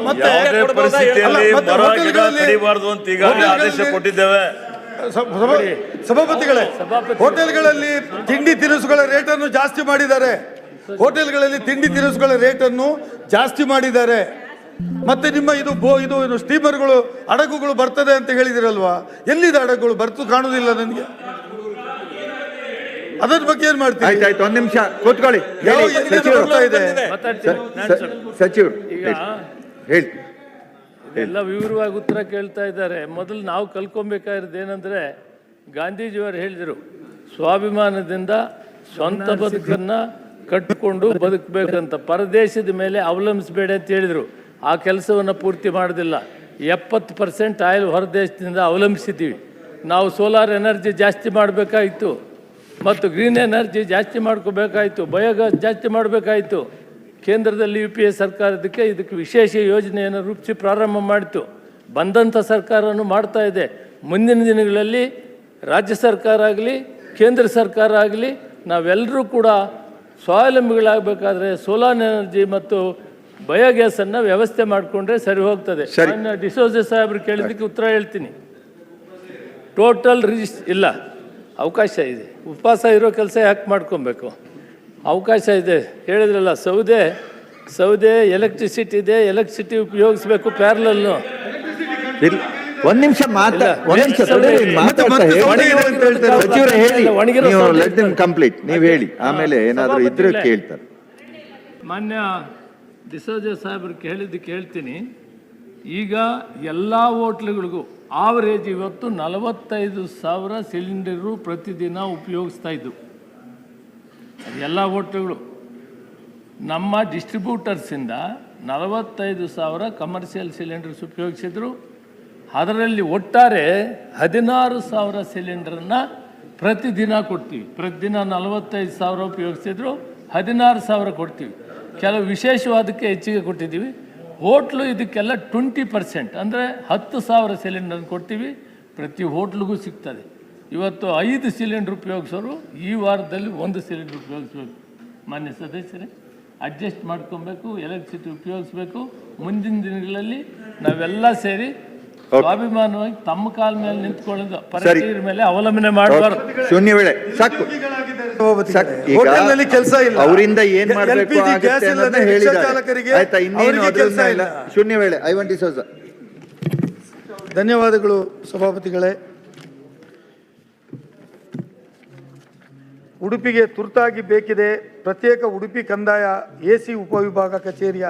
ಮತ್ತೆ ಯಾವುದೇ ಪರಿಸ್ಥಿತಿಯಲ್ಲಿ ಮತ್ತೆ ಮರ ಗಿಡ ಹೋಟೆಲ್ಗಳಲ್ಲಿ- ಕಡಿಬಾರದು ಅಂತ ಈಗಾಗಲೇ ಆದೇಶ ಕೊಟ್ಟಿದ್ದೇವೆ. ಸಭಾಪತಿಗಳೇ, ಹೋಟೆಲ್ಗಳಲ್ಲಿ ತಿಂಡಿ ತಿನಿಸುಗಳ ರೇಟನ್ನು ಜಾಸ್ತಿ ಮಾಡಿದ್ದಾರೆ. ಹೋಟೆಲ್ಗಳಲ್ಲಿ ತಿಂಡಿ ತಿನಿಸುಗಳ ರೇಟನ್ನು ಜಾಸ್ತಿ ಮಾಡಿದ್ದಾರೆ. ಮತ್ತೆ ನಿಮ್ಮ ಇದು ಸ್ಟೀಮರ್ಗಳು ಹಡಗುಗಳು ಬರ್ತದೆ ಅಂತ ಹೇಳಿದಿರಲ್ವಾ? ಎಲ್ಲಿದೆ ಹಡಗುಗಳು? ಬರ್ತು ಕಾಣುವುದಿಲ್ಲ ನನಗೆ. ಅದರ ಬಗ್ಗೆ ಏನ್ ಮಾಡ್ತೀವಿ? ಆಯ್ತಾಯ್ತು, ಒಂದ್ ನಿಮಿಷ ಕೂತ್ಕೊಳ್ಳಿ. ಬರ್ತಾ ಇದೆ ಸಚಿವರು ಹೇಳಿ. ಎಲ್ಲ ವಿವರವಾಗಿ ಉತ್ತರ ಕೇಳ್ತಾ ಇದ್ದಾರೆ. ಮೊದಲು ನಾವು ಕಲ್ಕೊಬೇಕಾಗಿರೋದು ಏನಂದರೆ, ಗಾಂಧೀಜಿಯವರು ಹೇಳಿದರು, ಸ್ವಾಭಿಮಾನದಿಂದ ಸ್ವಂತ ಬದುಕನ್ನು ಕಟ್ಟಿಕೊಂಡು ಬದುಕಬೇಕಂತ, ಪರದೇಶದ ಮೇಲೆ ಅವಲಂಬಿಸಬೇಡ ಅಂತ ಹೇಳಿದರು. ಆ ಕೆಲಸವನ್ನು ಪೂರ್ತಿ ಮಾಡೋದಿಲ್ಲ. 70% ಆಯಿಲ್ ಹೊರದೇಶದಿಂದ ಅವಲಂಬಿಸಿದ್ದೀವಿ. ನಾವು ಸೋಲಾರ್ ಎನರ್ಜಿ ಜಾಸ್ತಿ ಮಾಡಬೇಕಾಯಿತು, ಮತ್ತು ಗ್ರೀನ್ ಎನರ್ಜಿ ಜಾಸ್ತಿ ಮಾಡ್ಕೋಬೇಕಾಯಿತು, ಬಯೋಗ್ಯಾಸ್ ಜಾಸ್ತಿ ಮಾಡಬೇಕಾಯಿತು. ಕೇಂದ್ರದಲ್ಲಿ UPA ಸರ್ಕಾರ ಇದಕ್ಕೆ ವಿಶೇಷ ಯೋಜನೆಯನ್ನು ರೂಪಿಸಿ ಪ್ರಾರಂಭ ಮಾಡಿತು. ಬಂದಂಥ ಸರ್ಕಾರನೂ ಮಾಡ್ತಾ ಇದೆ. ಮುಂದಿನ ದಿನಗಳಲ್ಲಿ ರಾಜ್ಯ ಸರ್ಕಾರ ಆಗಲಿ ಕೇಂದ್ರ ಸರ್ಕಾರ ಆಗಲಿ ನಾವೆಲ್ಲರೂ ಕೂಡ ಸ್ವಾವಲಂಬಿಗಳಾಗಬೇಕಾದ್ರೆ ಸೋಲಾರ್ ಎನರ್ಜಿ ಮತ್ತು ಬಯೋಗ್ಯಾಸನ್ನು ವ್ಯವಸ್ಥೆ ಮಾಡಿಕೊಂಡ್ರೆ ಸರಿ ಹೋಗ್ತದೆ. ಡಿಸೋಜ ಸಾಹೇಬ್ರು ಕೇಳಿದ್ದಕ್ಕೆ ಉತ್ತರ ಹೇಳ್ತೀನಿ. ಟೋಟಲ್ ಇಲ್ಲ, ಅವಕಾಶ ಇದೆ. ಉಪವಾಸ ಇರೋ ಕೆಲಸ ಯಾಕೆ ಮಾಡ್ಕೊಬೇಕು? ಅವಕಾಶ ಇದೆ. ಹೇಳಿದ್ರಲ್ಲ, ಸೌದೆ ಎಲೆಕ್ಟ್ರಿಸಿಟಿ ಇದೆ, ಎಲೆಕ್ಟ್ರಿಸಿಟಿ ಉಪಯೋಗಿಸ್ಬೇಕು ಪ್ಯಾರಲಲ್ಲು. ಒಂದ್ ನಿಮಿಷ ಕಂಪ್ಲೀಟ್ ನೀವು ಹೇಳಿ, ಆಮೇಲೆ ಏನಾದ್ರು ಇದ್ರೆ ಕೇಳ್ತಾರೆ. ಮಾನ್ಯ ಡಿಸೋಜ ಸಾಹೇಬ್ರು ಕೇಳಿದ್ದಕ್ಕೆ ಹೇಳ್ತೀನಿ. ಈಗ ಎಲ್ಲ ಹೋಟ್ಲುಗಳಿಗೂ ಆವರೇಜ್ ಇವತ್ತು 45,000 ಸಿಲಿಂಡರು ಪ್ರತಿದಿನ ಉಪಯೋಗಿಸ್ತಾ ಇದ್ದು ಎಲ್ಲ ಹೋಟ್ಲುಗಳು. ನಮ್ಮ ಡಿಸ್ಟ್ರಿಬ್ಯೂಟರ್ಸಿಂದ 45,000 ಕಮರ್ಷಿಯಲ್ ಸಿಲಿಂಡರ್ಸ್ ಉಪಯೋಗಿಸಿದ್ರು. ಅದರಲ್ಲಿ ಒಟ್ಟಾರೆ 16,000 ಸಿಲಿಂಡರನ್ನು ಪ್ರತಿದಿನ ಕೊಡ್ತೀವಿ. ಪ್ರತಿದಿನ 45,000 ಉಪಯೋಗಿಸಿದ್ರು, 16,000 ಕೊಡ್ತೀವಿ. ಕೆಲವು ವಿಶೇಷವಾದಕ್ಕೆ ಹೆಚ್ಚಿಗೆ ಕೊಟ್ಟಿದ್ದೀವಿ. ಹೋಟ್ಲು ಇದಕ್ಕೆಲ್ಲ 20% ಅಂದರೆ 10,000 ಸಿಲಿಂಡರ್ ಕೊಡ್ತೀವಿ. ಪ್ರತಿ ಹೋಟ್ಲಿಗೂ ಸಿಗ್ತದೆ. ಇವತ್ತು 5 ಸಿಲಿಂಡರ್ ಉಪಯೋಗಿಸೋರು ಈ ವಾರದಲ್ಲಿ 1 ಸಿಲಿಂಡರ್ ಉಪಯೋಗಿಸ್ಬೇಕು. ಮಾನ್ಯ ಸದಸ್ಯರೇ, ಅಡ್ಜಸ್ಟ್ ಮಾಡ್ಕೊಬೇಕು, ಎಲೆಕ್ಟ್ರಿಸಿಟಿ ಉಪಯೋಗಿಸ್ಬೇಕು. ಮುಂದಿನ ದಿನಗಳಲ್ಲಿ ನಾವೆಲ್ಲ ಸೇರಿ ಸ್ವಾಭಿಮಾನವಾಗಿ ತಮ್ಮ ಕಾಲ ಮೇಲೆ ನಿಂತ್ಕೊಳ್ಳೋದು, ಪರಕೀಯರ ಮೇಲೆ ಅವಲಂಬನೆ ಮಾಡಬಾರ್ದು. ಶೂನ್ಯ ವೇಳೆ ಸಾಕು. ಕೆಲಸ ಇಲ್ಲ, ಅವರಿಂದ ಏನ್ ಮಾಡಬೇಕು ಆಯ್ತಾ? ಇನ್ನೇನು ಕೆಲಸ ಇಲ್ಲ. ಶೂನ್ಯ ವೇಳೆ. ಐವನ್ ಡಿಸೋಜ. ಧನ್ಯವಾದಗಳು ಸಭಾಪತಿಗಳೇ. ಉಡುಪಿಗೆ ತುರ್ತಾಗಿ ಬೇಕಿದೆ ಪ್ರತ್ಯೇಕ ಉಡುಪಿ ಕಂದಾಯ AC ಉಪವಿಭಾಗ ಕಚೇರಿಯ